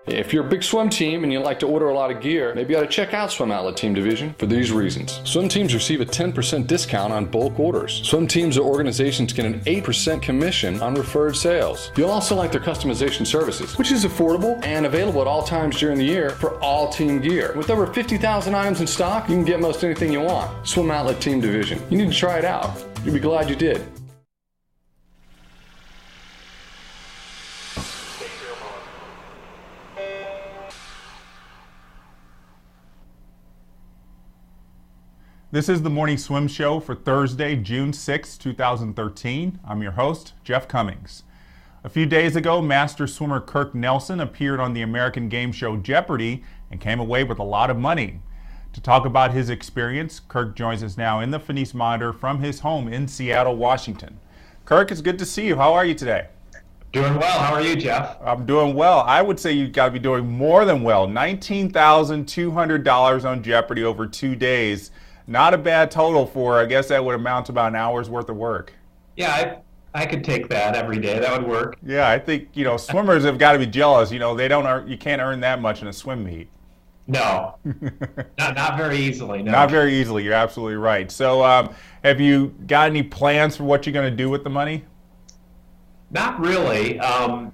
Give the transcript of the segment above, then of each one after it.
If you're a big swim team and you like to order a lot of gear, maybe you ought to check out Swim Outlet Team Division for these reasons. Swim teams receive a 10% discount on bulk orders. Swim teams or organizations get an 8% commission on referred sales. You'll also like their customization services, which is affordable and available at all times during the year for all team gear. With over 50,000 items in stock, you can get most anything you want. Swim Outlet Team Division. You need to try it out. You'll be glad you did. This is the Morning Swim Show for Thursday, June 6, 2013. I'm your host, Jeff Cummings. A few days ago, master swimmer Kirk Nelson appeared on the American game show Jeopardy and came away with a lot of money. To talk about his experience, Kirk joins us now in the Finis Monitor from his home in Seattle, Washington. Kirk, it's good to see you. How are you today? Doing well. How are you, Jeff? I'm doing well. I would say you've got to be doing more than well. $19,200 on Jeopardy over 2 days. Not a bad total for, I guess that would amount to about an hour's worth of work. Yeah, I could take that every day. That would work. Yeah, I think, swimmers have got to be jealous. They don't earn, you can't earn that much in a swim meet. No, not very easily. No. Not very easily. You're absolutely right. So have you got any plans for what you're going to do with the money? Not really. I've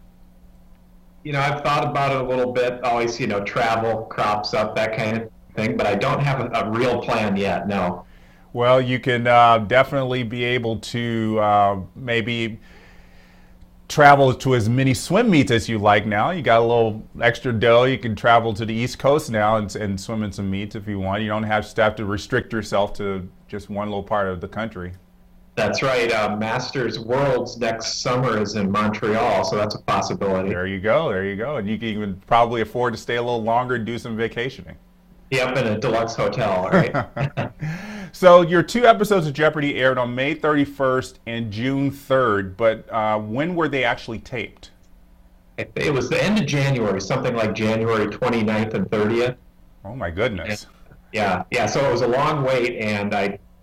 thought about it a little bit. Always, travel crops up, that kind of thing, but I don't have a real plan yet, no. Well, you can definitely be able to maybe travel to as many swim meets as you like now. You got a little extra dough. You can travel to the East Coast now and swim in some meets if you want. You don't have to restrict yourself to just one little part of the country. That's right. Masters Worlds next summer is in Montreal, so that's a possibility. There you go. And you can even probably afford to stay a little longer and do some vacationing. Yep, in a deluxe hotel, right? So your 2 episodes of Jeopardy aired on May 31st and June 3rd, but when were they actually taped? It was the end of January, something like January 29th and 30th. Oh my goodness. Yeah, so it was a long wait, and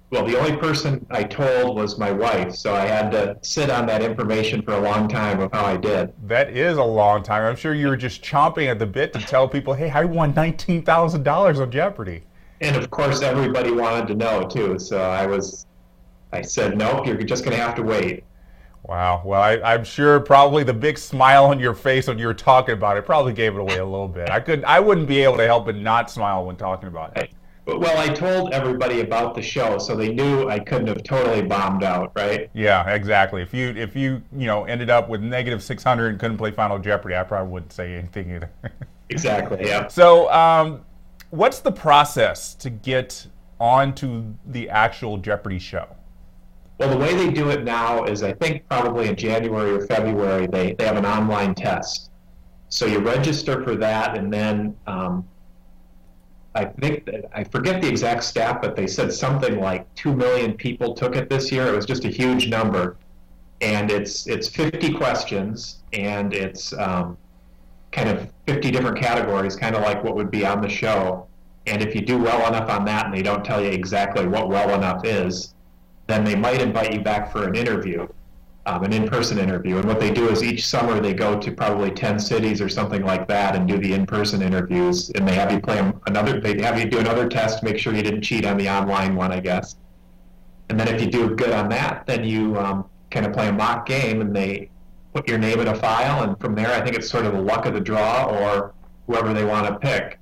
the only person I told was my wife, so I had to sit on that information for a long time of how I did. That is a long time. I'm sure you were just chomping at the bit to tell people, hey, I won $19,000 on Jeopardy. And of course, everybody wanted to know, too, so I said, nope, you're just going to have to wait. Wow. Well, I'm sure probably the big smile on your face when you were talking about it probably gave it away a little bit. I wouldn't be able to help but not smile when talking about it. Well, I told everybody about the show, so they knew I couldn't have totally bombed out, right? Yeah, exactly. If you ended up with -600 and couldn't play Final Jeopardy, I probably wouldn't say anything either. Exactly, yeah. So, what's the process to get onto the actual Jeopardy show? Well, the way they do it now is, I think probably in January or February, they have an online test. So you register for that, and then I forget the exact stat, but they said something like 2 million people took it this year. It was just a huge number. And it's 50 questions, and it's kind of 50 different categories, kind of like what would be on the show. And if you do well enough on that and they don't tell you exactly what well enough is, then they might invite you back for an interview, an in-person interview. And what they do is each summer they go to probably 10 cities or something like that and do the in-person interviews. And they have you do another test to make sure you didn't cheat on the online one, I guess. And then if you do good on that, then you kind of play a mock game, and they put your name in a file. And from there, I think it's sort of the luck of the draw or whoever they want to pick.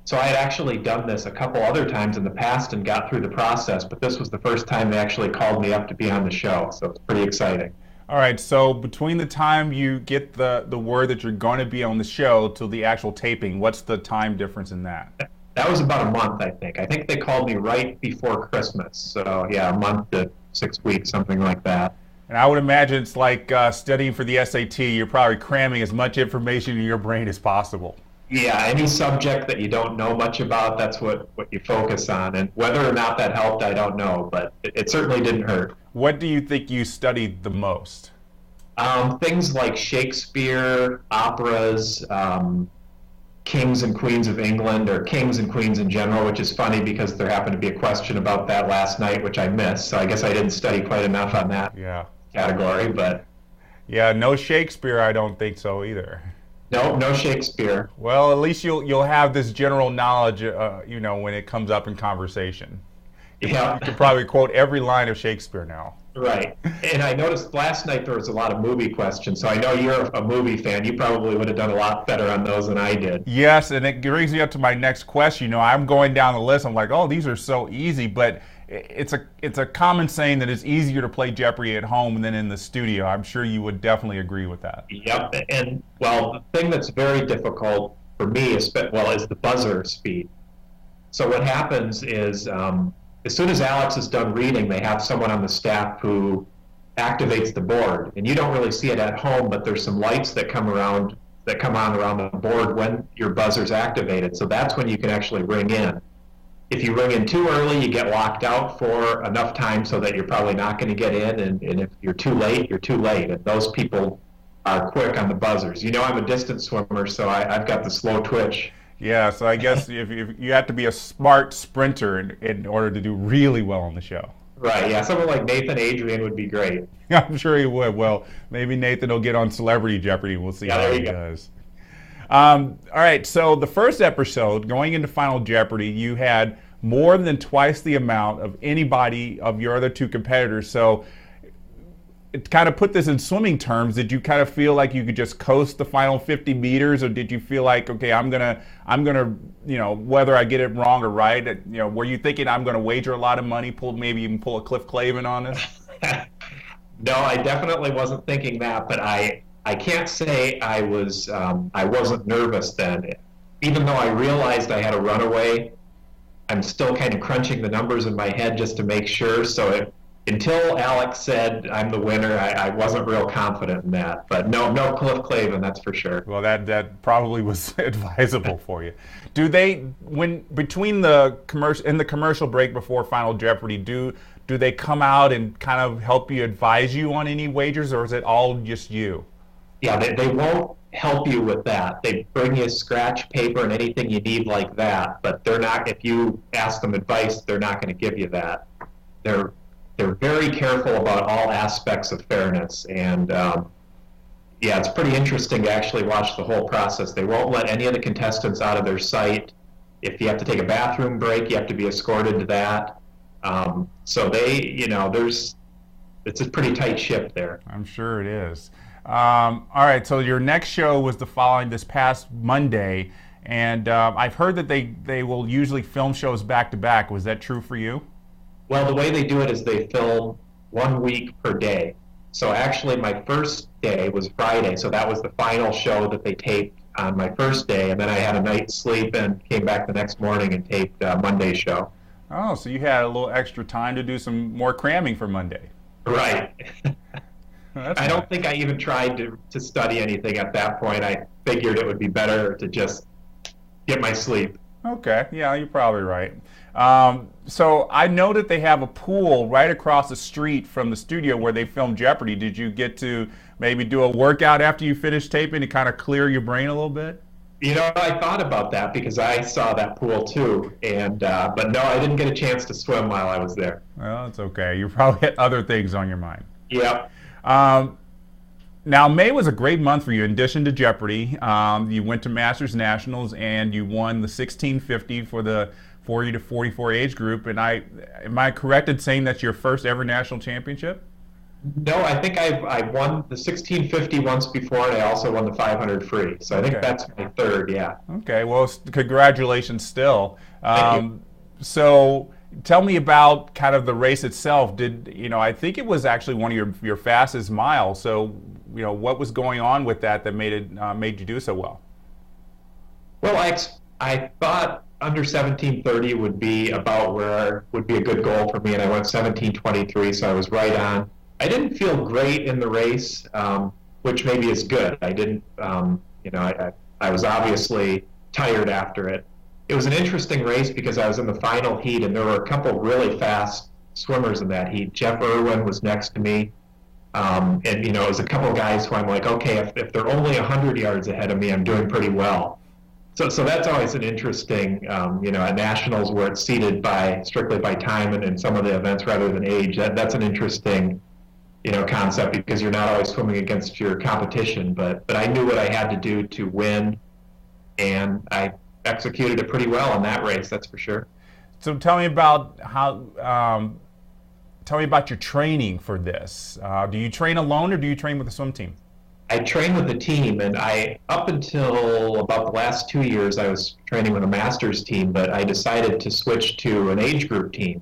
So I had actually done this a couple other times in the past and got through the process, but this was the first time they actually called me up to be on the show, so it's pretty exciting. All right, so between the time you get the word that you're going to be on the show till the actual taping, what's the time difference in that? That was about a month, I think. I think they called me right before Christmas, so yeah, a month to 6 weeks, something like that. And I would imagine it's like studying for the SAT. You're probably cramming as much information in your brain as possible. Yeah, any subject that you don't know much about, that's what you focus on. And whether or not that helped, I don't know, but it certainly didn't hurt. What do you think you studied the most? Things like Shakespeare, operas, kings and queens of England, or kings and queens in general, which is funny because there happened to be a question about that last night, which I missed. So I guess I didn't study quite enough on that category. But yeah, no Shakespeare, I don't think so either. No Shakespeare. Well, at least you'll have this general knowledge, when it comes up in conversation. Yeah. You can probably quote every line of Shakespeare now. Right. And I noticed last night there was a lot of movie questions, so I know you're a movie fan. You probably would have done a lot better on those than I did. Yes, and it brings me up to my next question. I'm going down the list. I'm like, oh, these are so easy, but it's a common saying that it's easier to play Jeopardy at home than in the studio. I'm sure you would definitely agree with that. Yep. And, well, the thing that's very difficult for me is the buzzer speed. So what happens is as soon as Alex is done reading, they have someone on the staff who activates the board. And you don't really see it at home, but there's some lights that come on around the board when your buzzer's activated. So that's when you can actually ring in. If you ring in too early, you get locked out for enough time so that you're probably not going to get in. And if you're too late, you're too late. And those people are quick on the buzzers. I'm a distance swimmer, so I've got the slow twitch. Yeah, so I guess if you have to be a smart sprinter in order to do really well on the show. Right, yeah. Someone like Nathan Adrian would be great. I'm sure he would. Well, maybe Nathan will get on Celebrity Jeopardy. We'll see how he does. All right, so the first episode, going into Final Jeopardy, you had more than twice the amount of anybody of your other two competitors. So to kind of put this in swimming terms, did you kind of feel like you could just coast the final 50 meters, or did you feel like, okay, I'm gonna, whether I get it wrong or right, were you thinking I'm gonna wager a lot of money, maybe even pull a Cliff Clavin on this? No, I definitely wasn't thinking that, but I can't say I wasn't nervous then. Even though I realized I had a runaway, I'm still kind of crunching the numbers in my head just to make sure. So until Alex said I'm the winner, I wasn't real confident in that. But no Cliff Clavin, that's for sure. Well, that probably was advisable for you. Do they, between the commercial break before Final Jeopardy, do they come out and kind of help you, advise you on any wagers, or is it all just you? Yeah, they won't help you with that. They bring you scratch paper and anything you need like that, but they're not. If you ask them advice, they're not going to give you that. They're very careful about all aspects of fairness, and it's pretty interesting to actually watch the whole process. They won't let any of the contestants out of their sight. If you have to take a bathroom break, you have to be escorted to that. So it's a pretty tight ship there. I'm sure it is. All right, so your next show was this past Monday, and I've heard that they will usually film shows back to back. Was that true for you? Well, the way they do it is they film 1 week per day. So actually my first day was Friday, so that was the final show that they taped on my first day, and then I had a night's sleep and came back the next morning and taped Monday's show. Oh, so you had a little extra time to do some more cramming for Monday. Right. I don't think I even tried to study anything at that point. I figured it would be better to just get my sleep. Okay, yeah, you're probably right. So I know that they have a pool right across the street from the studio where they film Jeopardy. Did you get to maybe do a workout after you finished taping to kind of clear your brain a little bit? I thought about that because I saw that pool too, but no, I didn't get a chance to swim while I was there. Well, it's okay. You probably had other things on your mind. Yep. Now, May was a great month for you. In addition to Jeopardy, you went to Masters Nationals and you won the 1650 for the 40 to 44 age group. And am I correct in saying that's your first ever national championship? No, I think I won the 1650 once before, and I also won the 500 free. So I think that's my third, yeah. Okay, well, congratulations still. Thank you. So tell me about kind of the race itself. I think it was actually one of your fastest miles. So, what was going on with that made you do so well? Well, I thought under 1730 would be would be a good goal for me, and I went 1723, so I was right on. I didn't feel great in the race, which maybe is good. I didn't, I was obviously tired after it. It was an interesting race because I was in the final heat, and there were a couple really fast swimmers in that heat. Jeff Irwin was next to me, and it was a couple guys who I'm like, okay, if they're only 100 yards ahead of me, I'm doing pretty well. So that's always an interesting, at nationals where it's seeded strictly by time and in some of the events rather than age. That's an interesting concept, because you're not always swimming against your competition. But I knew what I had to do to win, and I executed it pretty well in that race. That's for sure. So tell me about tell me about your training for this. Do you train alone or do you train with a swim team? I train with a team, and up until about the last 2 years, I was training with a master's team, but I decided to switch to an age group team.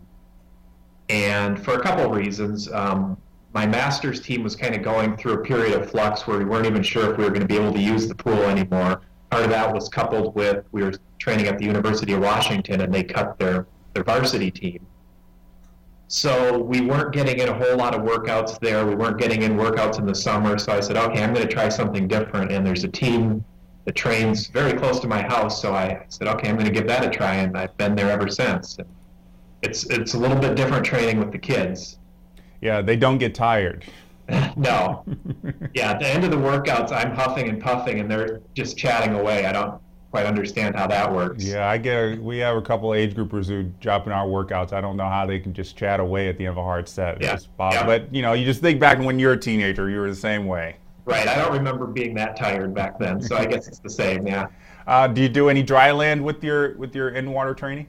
And for a couple of reasons, my master's team was kind of going through a period of flux where we weren't even sure if we were going to be able to use the pool anymore. Part of that was coupled with we were training at the University of Washington, and they cut their varsity team. So we weren't getting in a whole lot of workouts there. We weren't getting in workouts in the summer. So I said, okay, I'm going to try something different. And there's a team that trains very close to my house. So I said, okay, I'm going to give that a try. And I've been there ever since. And it's a little bit different training with the kids. Yeah, they don't get tired. No. Yeah, at the end of the workouts, I'm huffing and puffing, and they're just chatting away. I don't quite understand how that works. Yeah, we have a couple of age groupers who drop in our workouts. I don't know how they can just chat away at the end of a hard set. Yeah. But you just think back when you're a teenager, you were the same way. Right. I don't remember being that tired back then, so I guess it's the same. Yeah. Do you do any dry land with your in-water training?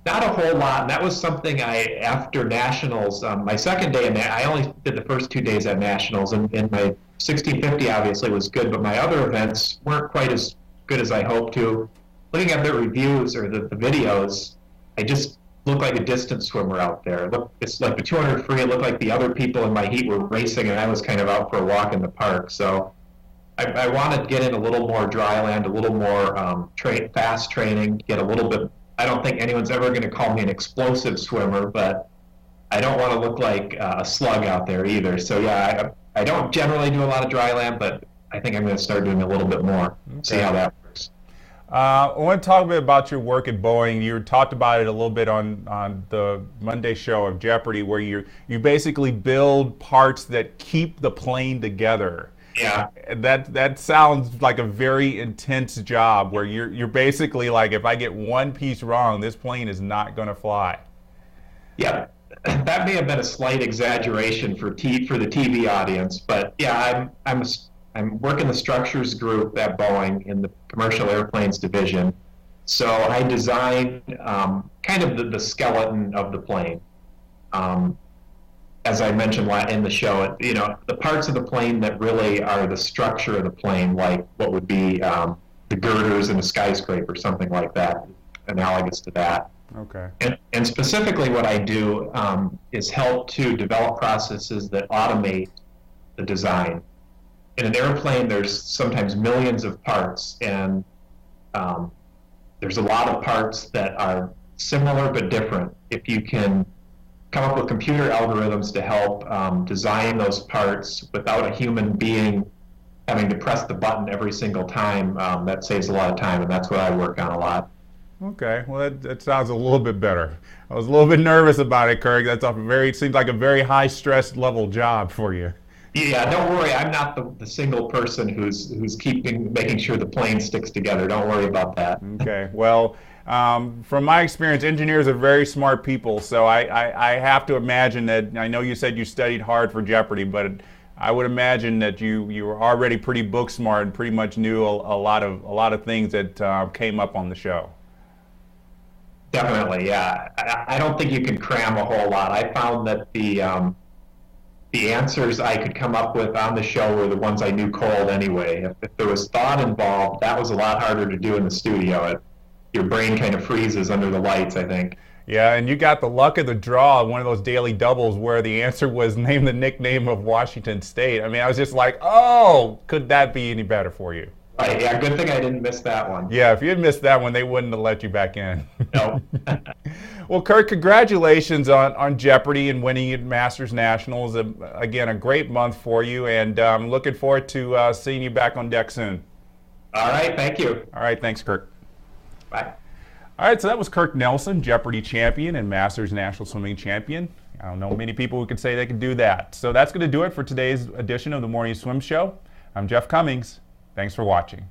Not a whole lot. And that was something after nationals, my second day, I only did the first 2 days at nationals, and my 1650 obviously was good, but my other events weren't quite as good as I hoped to. Looking at the reviews or the videos, I just looked like a distance swimmer out there. It's like the 200 free, it looked like the other people in my heat were racing, and I was kind of out for a walk in the park. So I wanted to get in a little more dry land, a little more fast training, get a little bit. I don't think anyone's ever going to call me an explosive swimmer, but I don't want to look like a slug out there either. So yeah, I don't generally do a lot of dry land, but I think I'm going to start doing a little bit more. Okay. See how that works. I want to talk a bit about your work at Boeing. You talked about it a little bit on the Monday show of Jeopardy, where you basically build parts that keep the plane together. Yeah. That sounds like a very intense job, where you're basically like, if I get one piece wrong, this plane is not going to fly. Yeah. That may have been a slight exaggeration for the TV audience, but yeah, I'm working the structures group at Boeing in the commercial airplanes division. So I design kind of the skeleton of the plane. As I mentioned in the show, the parts of the plane that really are the structure of the plane, like what would be the girders in a skyscraper, something like that, analogous to that. Okay. And specifically what I do is help to develop processes that automate the design. In an airplane, there's sometimes millions of parts, and there's a lot of parts that are similar but different. If you can come up with computer algorithms to help design those parts without a human being having to press the button every single time, that saves a lot of time, and that's what I work on a lot. Okay, well that sounds a little bit better. I was a little bit nervous about it, Kirk. It seems like a very high stress level job for you. Yeah, don't worry. I'm not the single person who's making sure the plane sticks together. Don't worry about that. Okay, well, from my experience, engineers are very smart people, so I have to imagine that, I know you said you studied hard for Jeopardy, but I would imagine that you were already pretty book smart and pretty much knew a lot of things that came up on the show. Definitely, yeah. I don't think you can cram a whole lot. I found that the answers I could come up with on the show were the ones I knew cold anyway. If there was thought involved, that was a lot harder to do in the studio. Your brain kind of freezes under the lights, I think. Yeah, and you got the luck of the draw, one of those daily doubles where the answer was name the nickname of Washington State. I mean, I was just like, oh, could that be any better for you? Right, yeah, good thing I didn't miss that one. Yeah, if you had missed that one, they wouldn't have let you back in. No. Well, Kirk, congratulations on Jeopardy and winning at Masters Nationals. Again, a great month for you, and I'm looking forward to seeing you back on deck soon. All right, thank you. All right, thanks, Kirk. Bye. All right, so that was Kirk Nelson, Jeopardy champion and Masters National Swimming champion. I don't know many people who could say they could do that. So that's going to do it for today's edition of the Morning Swim Show. I'm Jeff Cummings. Thanks for watching.